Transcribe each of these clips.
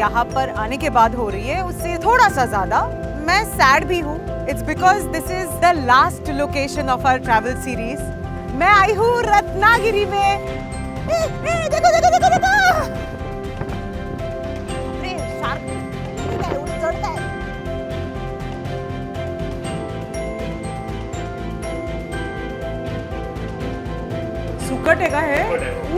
यहाँ पर आने के बाद हो रही है उससे थोड़ा सा ज्यादा मैं सैड भी हूँ. It's because this is the last location of our travel series. मैं आई हूँ रत्नागिरी में. देखो देखो देखो देखो. अरे शार्क चढ़ता है. सुकट है का है.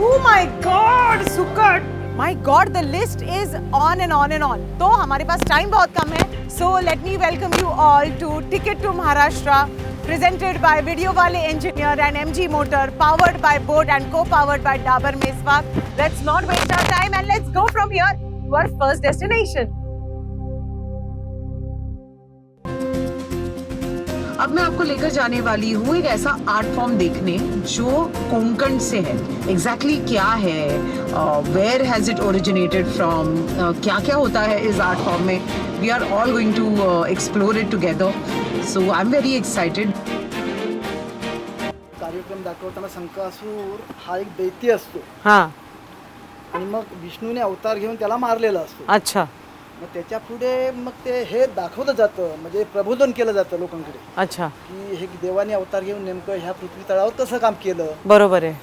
Oh my God, सुकट. My God, the list is on and on and on. तो हमारे पास टाइम बहुत कम है. So let me welcome you all to Ticket to Maharashtra, presented by Video Wale Engineer and MG Motor, powered by Boat and co-powered by Dabur Meswak. Let's not waste our time and let's go from here to our first destination. अब मैं आपको लेकर जाने वाली हूँ एक ऐसा art form देखने जो कोंकण से है. एग्जैक्टली क्या है, where has it originated from, क्या क्या होता है इस आर्ट फॉर्म में. We are all going to explore it together. So I am very excited. कार्यक्रम दाखवताना संकासूर हा एक दैत्य असतो. हां. आणि मग विष्णूने अवतार घेऊन त्याला मारलेला असतो. अच्छा. मग त्याच्या पुढे मग ते हे दाखवलं जातं, म्हणजे प्रबोधन केलं जातं लोकांकडे. अच्छा. की हे देवाने अवतार घेऊन नेमकं ह्या पृथ्वी तळावर कसं काम केलं. बरोबर आहे.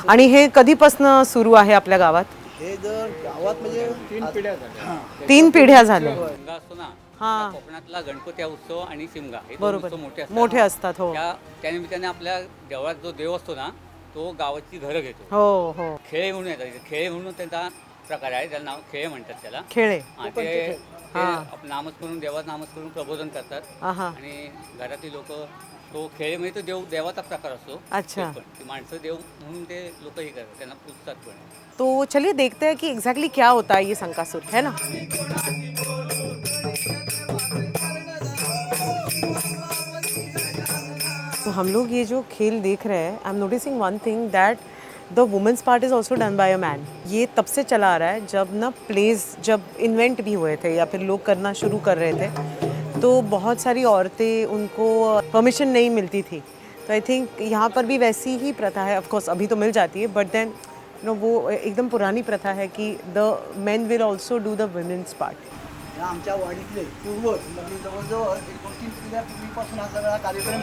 आणि हे कधीपासून सुरू आहे आपल्या गावात. हे जर गावात म्हणजे 3 पिढ्या झाल्या. 3 पिढ्या झाल्या. शिमगा असतो ना, हां. कोकणातला गणपती उत्सव आणि शिमगा हे दोन बरोबर. उत्सव मोठे असतात. हो त्यानिमित्ताने आपल्या देवळात जो देव असतो ना तो गावाची घरं घेतो. हो हो. खेळे म्हणून येतात. खेळे म्हणून त्यांचा प्रकार आहे, त्याला नाव खेळे म्हणतात त्याला. खेळे. ते आपलं नामस्मरण, देवाचं नामस्मरण प्रबोधन करतात. आणि घरातील लोक तो खेळ म्हणजे तो देवाचा प्रकार असतो. अच्छा. ती माणसं देव म्हणून ते लोक हे करतात, त्यांना पूजतात पण. तो चलिए देखते हैं कि एग्जैक्टली क्या होता है ये संकासुर, है ना. तो हम लोग ये जो खेल देख रहे हैं, I am noticing one thing that the women's part is also done by a man. ये तब से चला आ रहा है जब ना प्लेस जब इन्वेंट भी हुए थे या फिर लोग करना शुरू कर रहे थे तो बहुत सारी औरतें उनको परमिशन नहीं मिलती थी. तो आई थिंक यहाँ पर भी वैसी ही प्रथा है. ऑफकोर्स अभी तो मिल जाती है बट देन नो वो एकदम पुरानी प्रथा है कि the men will also do the women's part. आमच्या वाडीतले पूर्वज म्हणजे जवळजवळ 2-3 पिढ्यापूर्वीपासून हा सगळा कार्यक्रम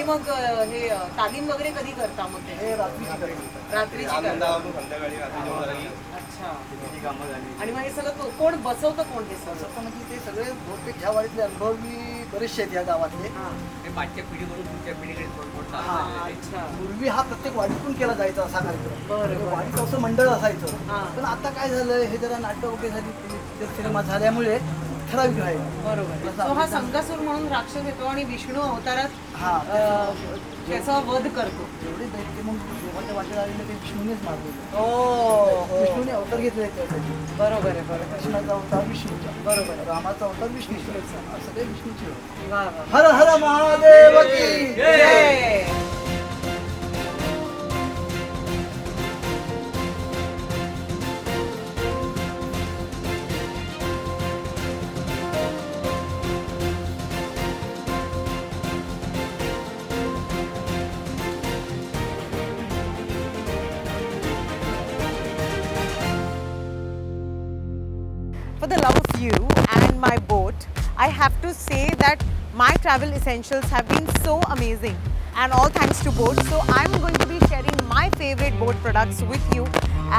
मग हे तालीम वगैरे कधी करता मग हे रात्रीची अच्छा. आणि मग हे सगळं कोण बसवतं, कोण हे सगळं म्हणजे ते सगळे बहुतेक ह्या वाडीतले अनुभवी बरेचसे आहेत या गावातले. ते पाचच्या पिढीवरून पुढच्या पिढीकडे थोडं. अच्छा. पूर्वी हा प्रत्येक वाडीतून केला जायचा असा कार्यक्रम. बरं. वाडीत असं मंडळ असायचं. पण आता काय झालं, हे जरा नाटक वगैरे झाली, सिनेमा झाल्यामुळे ठराविक आहे. बरोबर. तो हा संकासूर म्हणून राक्षस येतो आणि विष्णू अवतारात त्याचा वध करतो. एवढे दैत्य मग देवाच्या वाटेला आलेले ते विष्णूनेच मारले. विष्णूने अवतार घेतले त्यासाठी. बरोबर आहे. बरोबर. कृष्णाचा अवतार विष्णूचा. बरोबर. रामाचा अवतार विष्णूचा. सगळे विष्णूचे. वा. हर हर महादेव की जय. For the love of you and my boat, I have to say that my travel essentials have been so amazing and all thanks to boat. So I'm going to be sharing my favorite boat products with you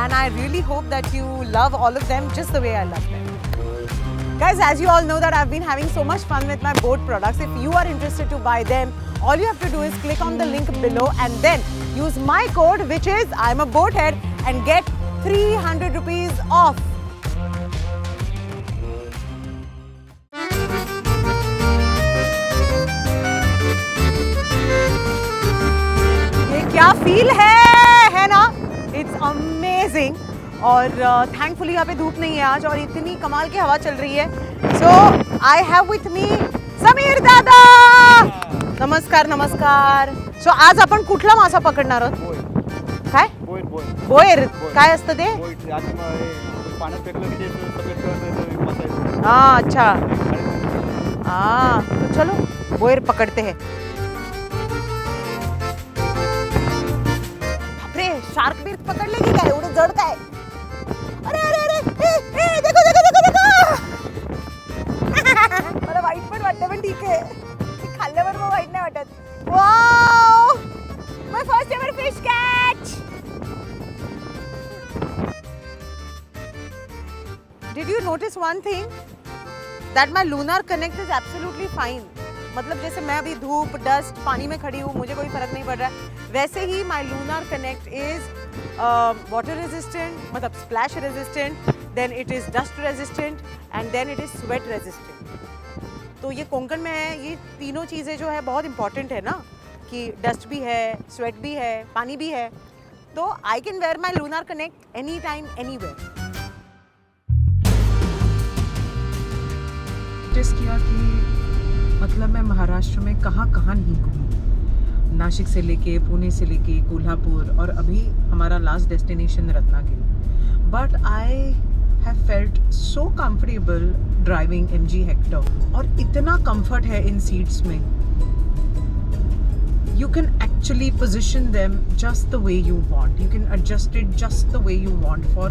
and I really hope that you love all of them just the way I love them. Guys, as you all know that I've been having so much fun with my boat products. If you are interested to buy them, all you have to do is click on the link below and then use my code, which is I'm a boathead, and get 300 rupees off. क्या feel है ना. It's amazing. और thankfully यहाँ पे धूप नहीं है आज और इतनी कमाल की हवा चल रही है. So I have with me Sameer दादा. नमस्कार नमस्कार. सो आज आपण कुठला मासा पकडणार आहोत. काय बोयर काय असतं ते. पाण्यात फेकलं की ते हाँ अच्छा, हाँ तो चलो बोयर पकड़ते हैं। बापरे, शार्क बीर पकड़ लेगी काय? एवढं जड काय? अरे अरे अरे, देखो देखो देखो देखो. मला वाईट पण वाटतं, पण ठीक आहे, खाल्ल्यावर मग वाईट नाही वाटत. Wow, my first ever fish catch. Did you notice one thing? That my lunar connect is absolutely fine. मतलब जैसे मैं अभी धूप, डस्ट, पानी में खड़ी हूँ, मुझे कोई फर्क नहीं पड़ रहा है, वैसे ही my lunar connect is water resistant, मतलब splash resistant, then it is dust resistant, and then it is sweat resistant. तो ये कोंकण में है, ये तीनों चीज़ें जो है बहुत important है ना, कि डस्ट भी है, स्वेट भी है, पानी भी है, तो I can wear my lunar connect anytime, anywhere. Notice किया कि मतलब मैं महाराष्ट्र में कहाँ कहाँ नहीं घूमी, नासिक से लेके, पुणे से लेके, कोल्हापुर, और अभी हमारा last destination Ratnagiri. But I have felt so comfortable driving MG hectare, और इतना कंफर्ट है इन सीट्स में. You can actually position them just the way you want. You can adjust it just the way you want for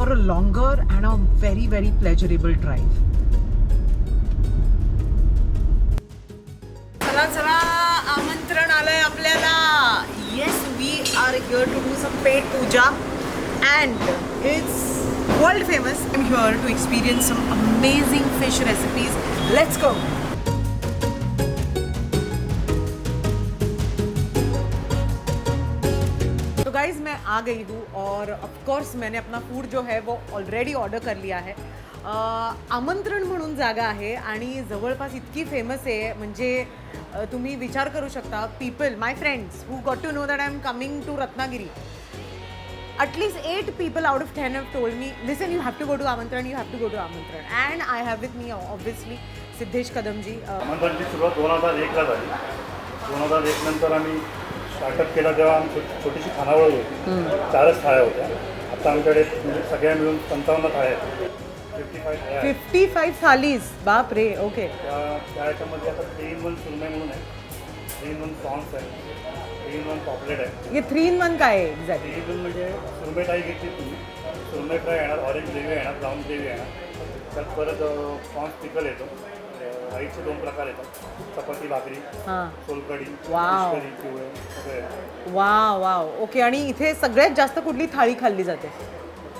a longer and a very very pleasurable drive. चला चला, आमंत्रण आलंय आपल्याला. Yes, we are here to do some पेट पूजा and it's world famous. I am here to experience some amazing fish recipes. Let's go. तो guys मैं आ गई हूँ, और ऑफ कोर्स मैंने अपना फूड जो है वो ऑलरेडी ऑर्डर कर लिया है. आमंत्रण म्हणून जागा आहे आणि जवळपास इतकी फेमस आहे, म्हणजे तुम्ही विचार करू शकता. People, my friends who got to know that I am coming to Ratnagiri, at least 8 people out of 10 have told me, listen, you have to go to Amantran, you have to go to Amantran. And I have with me obviously Siddhesh कदमजी. आमंत्रणची सुरुवात 2001ला झाली. 2001 नंतर आम्ही startup केला तेव्हा आमची छोटीशी खानावळ होती, 4च थाळ्या होत्या. आता आमच्याकडे म्हणजे सगळ्या मिळून 55 थाळ्या आहेत, 55 थाळ्या आहेत. 55 थालीज, बाप रे. ओके. त्या ह्याच्यामध्ये आता 3-in-1 सुरमई म्हणून आहे, 3-in-1 प्रॉन्स आहे, 3-in-1 पॉपलेट आहे. ये 3-in-1 काय आहे एक्झॅक्टली? 3-in-1 म्हणजे सुरमई थाळी घेतली तुम्ही, सुरमई फ्राय येणार, ऑरेंज ग्रेव्ही येणार, ब्राऊन ग्रेव्ही येणार, त्यात परत प्रॉन्स पिकल येतो, राईसचे 2 प्रकार येतात, चपाती भाकरी, सोलकढी, वाव. फिश करी, पिवळे सगळे. Wow wow. ओके. आणि इथे सगळ्यात जास्त कुठली थाळी खाल्ली जाते?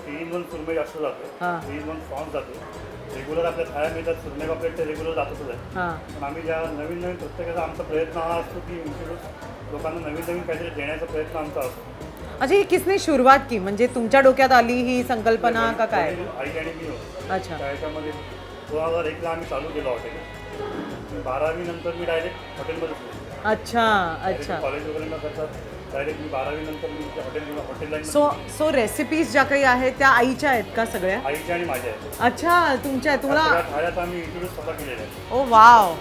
3-in-1 सुरमई जास्त जातो, 3-in-1 प्रॉन्स जातो. रेग्युलर आपल्या थाळ्या मिळतात, सुरमई पापलेट ते रेग्युलर जातच आहे. पण आम्ही ज्या नवीन नवीन प्रत्येकाचा आमचा प्रयत्न हा असतो की इंट्रोड्यूस लोकांना नवीन नवीन काहीतरी देण्याचा प्रयत्न आमचा असतो. अच्छा, ही किसने सुरुवात की? म्हणजे तुमच्या डोक्यात आली ही संकल्पना का काय? आई आणि मी होतो. अच्छा. त्याच्यामध्ये 2001ला आम्ही चालू केलं हॉटेल. 12वी नंतर मी डायरेक्ट हॉटेलमध्ये सुरू. अच्छा अच्छा. कॉलेज वगैरे न करता डायरेक्ट मी 12वी नंतर मी हॉटेल लाईन. सो रेसिपीज ज्या काही आहेत त्या आईच्या आहेत का सगळ्या? आईच्या आणि माझ्या आहेत. अच्छा, तुमच्या तुला. थाळ्यात आम्ही इंट्रोड्यूस स्वतः केलेल्या आहेत. ओ वाव.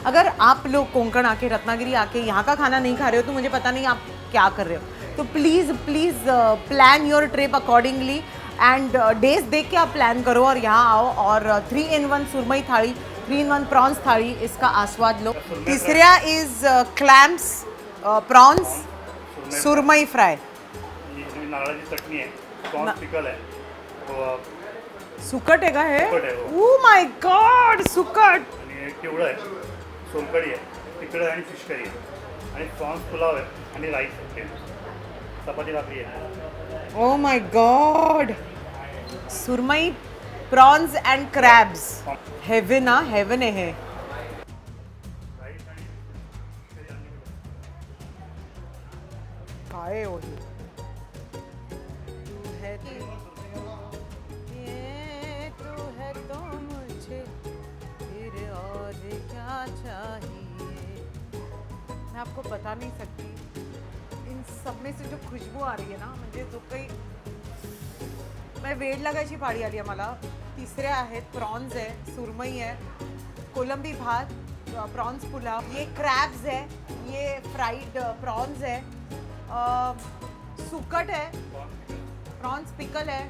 अगर आप लोग कोंकण आके, रत्नागिरी आके यहाँ का खाना नहीं खा रहे हो तो मुझे पता नहीं आप क्या कर रहे हो. तो please please plan your trip accordingly end days देख के आप प्लान करो और यहाँ आओ और 3-in-1 सुरमई थाली, 3-in-1 प्रॉन्स थाली, इसका आस्वाद लो. तीसरा इज क्लॅम्स, प्रॉन्स, सुरमई फ्राय. ही नारळाची चटणी आहे, प्रॉन्स पिकल आहे, सुकट आहे का हे? सुकट आहे, हो. ओ माय गॉड, सुकट. आणि एक पिवळं आहे, सोलकढी आहे, तिकडे आणि फिश करी आहे, आणि प्रॉन्स पुलाव आहे, आणि राईस आहे, चपाती भाकरी आहे. Oh my god. Surmai, prawns and crabs. Heaven हा, हेवन आहे हे. काय हो हे? तू है ये, तू है तो मुझे फिर और क्या चाहिए. मैं आपको बता नहीं सकती, इन सब में से जो खुशबू आ रही है ना, म्हणजे जो काही मैं वेड लागायची पाळी आली आहे मला. तिसरे आहेत, प्रॉन्स आहे, सुरमई आहे, कोलंबी भात, प्रॉन्स पुलाव, ये क्रॅब्स है, ये फ्राइड प्रॉन्स है, सुकट है, प्रॉन्स पिकल आहे,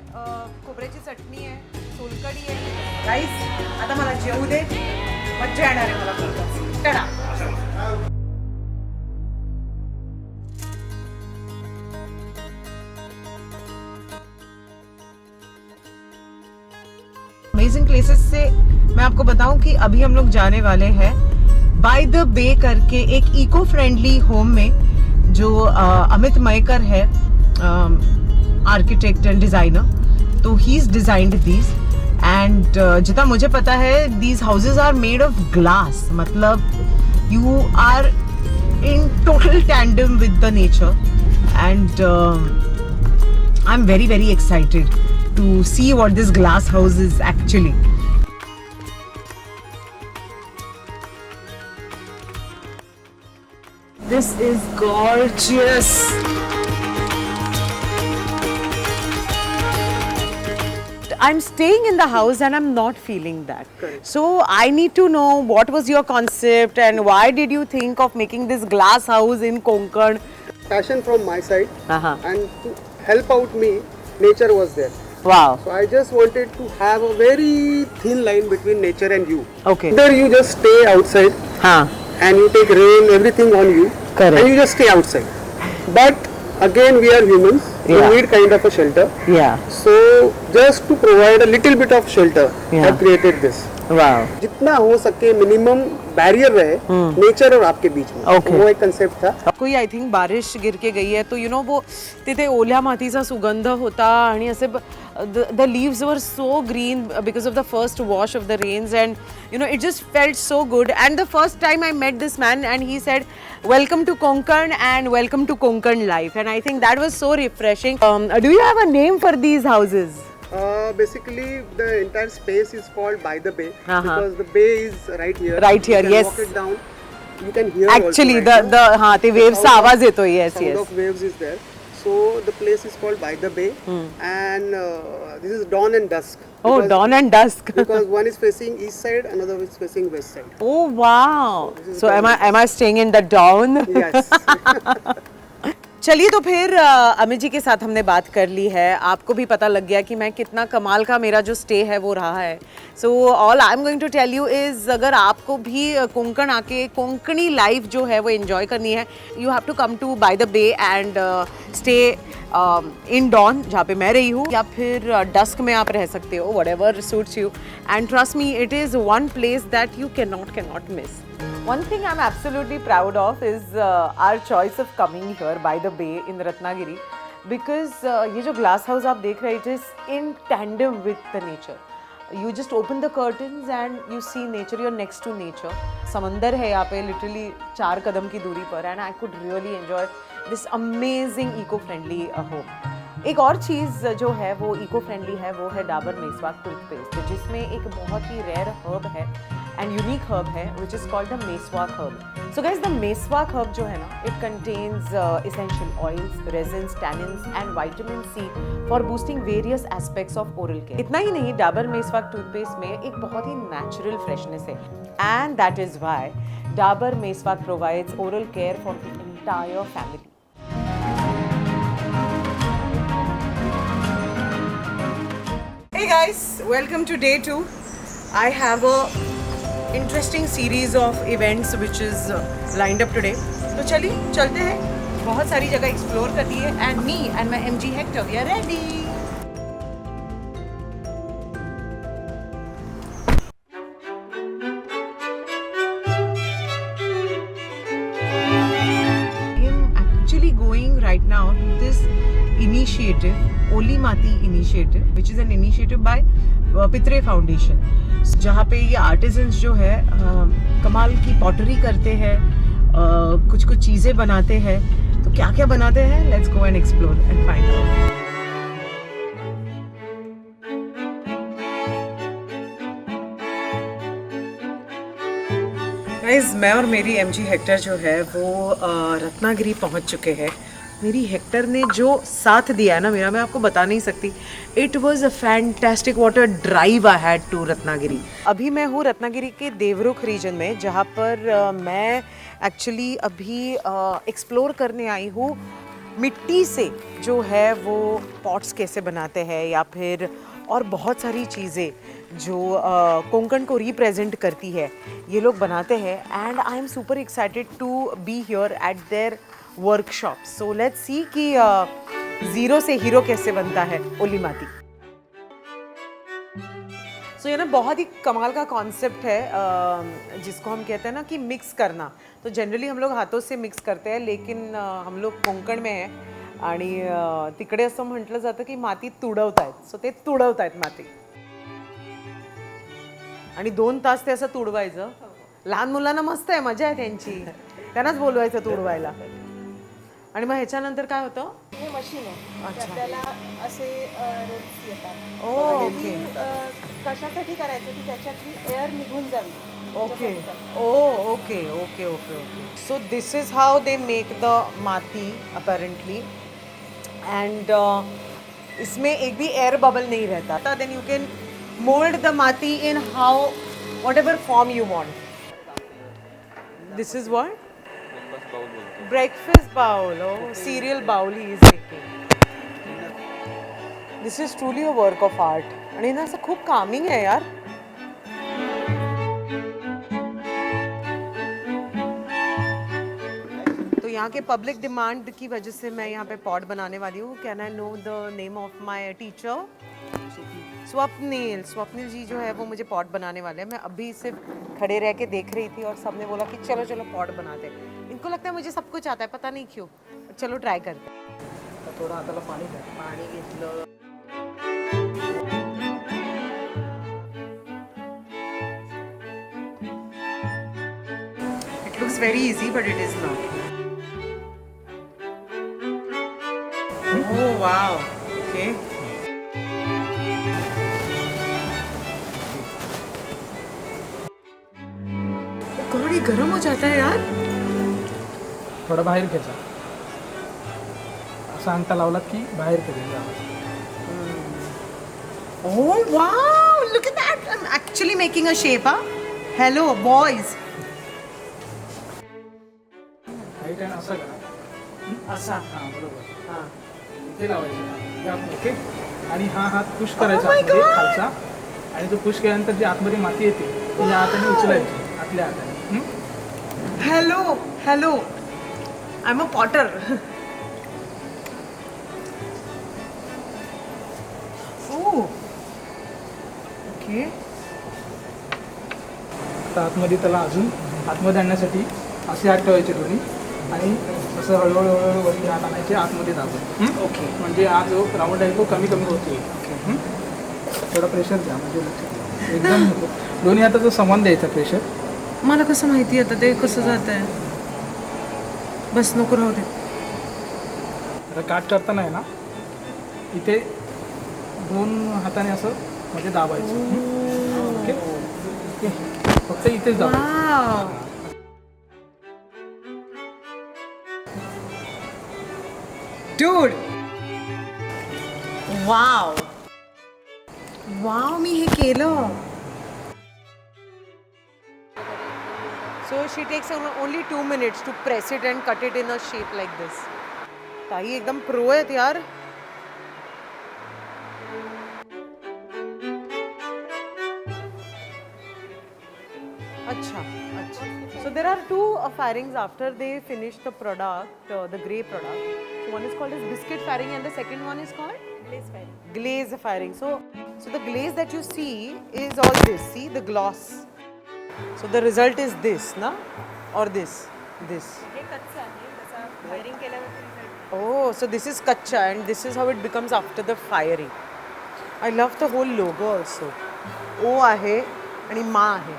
खोबऱ्याची चटणी आहे, सोलकढी आहे. गाईस आता मला जेवू दे, मज्जा येणार आहे मला खूपच. टडा. अमेजिंग प्लेसेस से मैं आपको बताऊं कि अभी हम लोग जाने वाले हैं बाय द बे करके एक इको फ्रेंडली होम में, जो अमित मयकर है आर्किटेक्ट एंड डिजाइनर. तो ही इज डिजाइंड दीज एंड जितना मुझे पता है these houses are made of glass. मतलब you are in total tandem with the nature and I'm very excited to see what this glass house is actually. This is gorgeous. I'm staying in the house and I'm not feeling that. Correct. So I need to know what was your concept and why did you think of making this glass house in Konkan? Passion from my side, and to help out me, nature was there. Wow. So I just wanted to have a very thin line between nature and you. Okay. Either you just stay outside and you take rain, everything on you. Correct. And you just stay outside. But again, we are humans. We need kind of a shelter. Yeah. So just to provide a little bit of shelter, I created this. Wow. जितना हो सके minimum barrier रहे nature और आपके beach में. Okay. वो एक concept था. कोई आय थिंक बारिश गिर के गई है तो यू नो वो तिथे ओल्या मातीचा सुगंध होता आणि असे the leaves were so green because of the first wash of the rains and you know it just felt so good. And the first time I met this man and he said welcome to Konkan and welcome to Konkan life, and I think that was so refreshing. Do you have a name for these houses? Basically, the entire space is called By the Bay because the bay is right here. Right here, you can yes. Walk it down. You can hear Actually, also right the हाँ ते waves चा आवाज येतो. Yes, sound yes. of waves is there. So the place is called By the Bay, and this is dawn and dusk. Oh, dawn and dusk. Because one is facing east side, another is facing west side. Oh wow. So am I staying in the dawn? Yes. चलिए तो फिर अमित जी के साथ हमने बात कर ली है. आपको भी पता लग गया कि मैं कितना कमाल का मेरा जो स्टे है वो रहा है. So all I am going to tell you is अगर आपको भी कोंकण आके कोंकणी लाइफ जो है वो एंजॉय करनी है, you have to come to by the bay and stay in dawn जहाँ पे मैं रही हूँ, या फिर डस्क में आप रह सकते हो, whatever suits you. And trust me, it is one place that you cannot miss. One thing I'm absolutely proud of is our choice of coming here by the bay in Ratnagiri, because ये जो glass house आप देख रहे हैं, it is in tandem with the nature. You just open the curtains and you see nature. You're next to nature. समंदर है यहाँ पे literally 4 Kadam की दूरी पर, and I could really enjoy this amazing eco-friendly home. एक और चीज़ जो है वो इको फ्रेंडली है, वो है डाबर मेसवाक टूथपेस्ट, जिसमें एक बहुत ही रेयर हर्ब है एंड यूनिक हर्ब है which is called the Meswak herb. So guys, the Meswak herb जो है ना, it contains essential oils, resins, tannins and vitamin C for boosting various aspects of oral care. इतना ही नहीं, डाबर मेसवाक टूथपेस्ट में एक बहुत ही नेचुरल फ्रेशनेस है, and that is why Dabur Meswak provides oral care for the entire family. Hey guys, welcome to day 2. I have a interesting series of events which is lined up today. तो चलिए चलते हैं, बहुत सारी जगह एक्सप्लोर करनी है, and me and my MG Hector, we are ready. I am actually going right now to this initiative, Oli Mati initiative, which is an initiative by Pitre foundation, जहाँ पे ये आर्टिजन्स जो है कमाल की पॉटरी करते हैं, कुछ चीज़ें बनाते हैं. तो क्या क्या बनाते हैं, let's go and explore end find out. Guys, मैं और मेरी MG हेक्टर जो है वो रत्नागिरी पहुँच चुके हैं. मेरी हेक्टर ने जो साथ दिया है ना मेरा, मैं आपको बता नहीं सकती. It was a fantastic water drive I had to Ratnagiri. अभी मैं हूँ रत्नागिरी के देवरुख रीजन में, जहाँ पर मैं एक्चुअली अभी एक्सप्लोर करने आई हूँ मिट्टी से जो है वो पॉट्स कैसे बनाते हैं या फिर और बहुत सारी चीज़ें जो कोंकण को रिप्रेजेंट करती है ये लोग बनाते हैं and I am super excited to be here at their workshop. So let's see कि ज़ीरो से हीरो कैसे बनता है ओली माती. सो ये ना बहुत ही कमाल का कॉन्सेप्ट है जिसको हम कहते हैं ना कि मिक्स करना. तो जनरली हम लोग हाथों से मिक्स करते हैं लेकिन हम लोग कोंकण में आहे आणि तिकडे असं म्हटलं जातं की माती तुडवतायत. सो ते तुडवतायत माती आणि 2 तास ते असं तुडवायचं. लहान मुलांना मस्त आहे, मजा आहे त्यांची, त्यांनाच बोलवायचं तुडवायला. आणि मग ह्याच्यानंतर काय होतं? हे मशीन आहे आपल्याला असे रोल्स येतात. ओके कशासाठी करायचं की त्याच्यातली एअर निघून जावी. Okay okay okay okay okay. So this is how they make the mati apparently and इसमें एक भी एयर बबल नहीं रहता. Then you can mould the mati in how whatever form you want. This is what breakfast bowl. Oh, cereal bowl he is making. This is truly a work of art. आणि ना असं खूप calming है यार. तो यहाँ के public demand की वजह से मैं यहाँ पे पॉट बनाने वाली हूँ. Can I know the name of my teacher? Swapnil. Swapnil ji जो है वो मुझे पॉट बनाने वाले हैं. मैं अभी सिर्फ खड़े रह के देख रही थी और सबने बोला कि चलो चलो पॉट बनाते हैं. इनको लगता है मुझे सब कुछ आता है, पता नहीं क्यों. चलो ट्राय करते हैं. थोडं हाताला पाणी द्या. पाणी घेतलं. It looks very easy but it is not. Oh wow. Okay. God, ये गर्म हो जाता है यार. थोडा बाहेर घ्यायचा, असा अंगठा लावला की बाहेर घ्यायचा. Oh wow! Look at that! I'm actually making a shape, huh? Hello, boys. Right hand असं करा. असा. हां बरोबर. हां. इथे लावायचं या ओके. आणि हा हात पुश करायचा Oh my आतमध्ये God! खालचा. आणि तो पुश केल्यानंतर जी आतमध्ये माती येते ती या हाताने उचलायची आतल्या हाताने. Hello, hello. I'm a potter. Oh. Okay. आता आतमध्ये त्याला अजून आतमध्ये आणण्यासाठी असे हात ठेवायचे दोन्ही आणि असं हळूहळू हळूहळू वरती हात आणायचे आतमध्ये दाबून. ओके. म्हणजे हा जो राऊंड आहे तो कमी कमी होतो. ओके. थोडा प्रेशर द्या म्हणजे लक्षात येईल. एकदम होतो. दोन्ही हाताचं समान द्यायचा प्रेशर. मला कसं माहिती आता ते कसं जात आहे? बस नको राहू दे. आता काट करताना आहे ना इथे 2 हाताने असं म्हणजे दाबायचं. Okay okay. फक्त इथेच दाबायचं. Dude. Wow. Wow, मी हे केलं. So she takes only 2 minutes to press it and cut it in a shape like this. ताई एकदम प्रो आहेत यार. अच्छा अच्छा. So there are 2 firings after they finish the product, the grey product. So one is called as biscuit firing and the second one is called glaze firing. glaze firing. So the glaze that you see is all this. See the gloss. So the result is this, na? Or this. हे कच्चं आहे. जसं firing केल्यावर Oh, so this is kacha and this is how it becomes after the firing. I love the whole logo also. O आहे आणि मा आहे.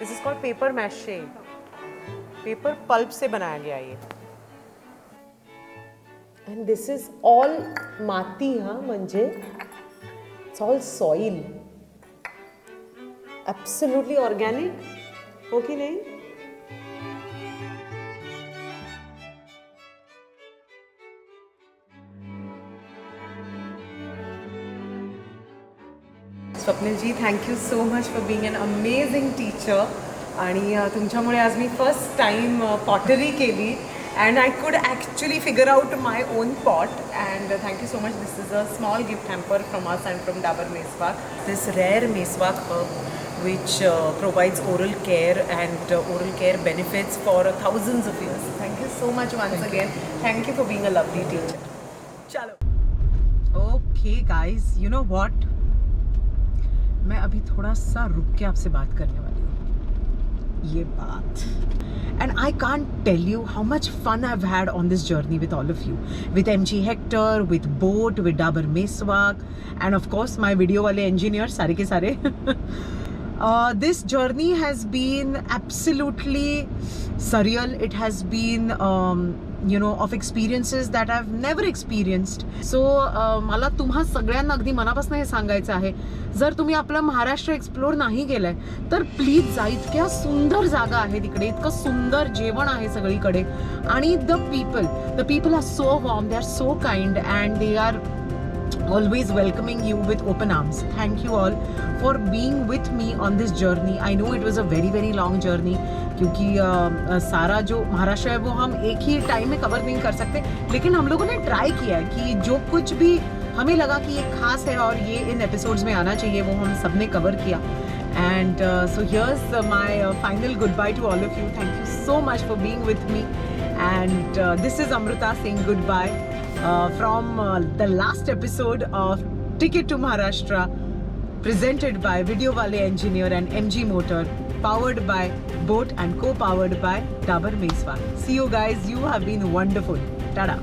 This is called paper mache. Paper pulp से बनाया गया ये. And this is all माती. हाँ म्हणजे it's all soil. Absolutely organic. हो की नहीं? स्वप्नीलजी, thank you so much for being an amazing teacher. आणि तुमच्यामुळे आज मी फर्स्ट टाईम पॉटरी केली and I could actually figure out my own pot. And thank you so much. This is a small gift hamper from us and from Dabur Meswak. This rare Meswak herb which provides oral care and oral care benefits for thousands of years. Thank you so much once again. Thank you for being a lovely teacher. Chalo. Okay guys, you know what? मैं अभी थोड़ा सा रुक के आपसे बात करने वाली हूँ. ये बात. And I can't tell you how much fun I've had on this journey with all of you. With MG Hector, with Boat, with Dabur Meswak, and of course my video wale engineer, सारे के सारे. This journey has been absolutely surreal. It has been, of experiences that I've never experienced. So, मला तुम्हा सगळ्यांना अगदी मनापासून हे सांगायचं आहे, जर तुम्ही आपलं महाराष्ट्र एक्सप्लोर नाही केलंय तर प्लीज जा. इतक्या सुंदर जागा आहे तिकडे, इतकं सुंदर जेवण आहे सगळीकडे. आणि the people are so warm, they are so kind and they are always welcoming you with open arms. Thank you all for being with me on this journey. I know it was a very very long journey क्योंकि सारा जो महाराष्ट्र है वो हम एक ही time में cover नहीं कर सकते, लेकिन हम लोगों ने ट्राई किया है कि जो कुछ भी हमें लगा कि ये खास है और ये इन एपिसोड्स में आना चाहिए वो हम सब ने कवर किया. And so here's my final goodbye to all of you. Thank you so much for being with me. And this is Amrita saying goodbye from the last episode of Ticket to Maharashtra, presented by Video Wale Engineer and MG Motor, powered by Boat and co-powered by Dabur Meswak. See you guys. You have been wonderful. Tada.